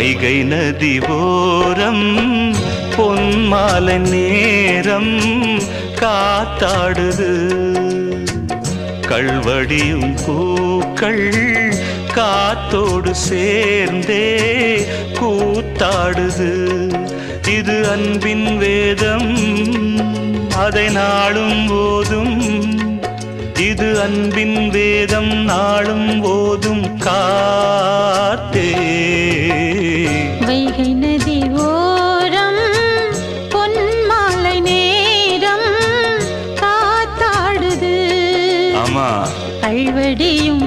வைகை நதி ஓரம் பொன்மாலை நேரம் காத்தாடுது கள்வடியும் பூக்கள் காத்தோடு சேர்ந்தே கூத்தாடுது இது அன்பின் வேதம் அதை நாளும் ஓதும் இது அன்பின் வேதம் நாளும் ஓதும் காத்தே வைகை நதி ஓரம் பொன்மாலை நேரம் காத்தாடுது ஆமா கள்வடியும்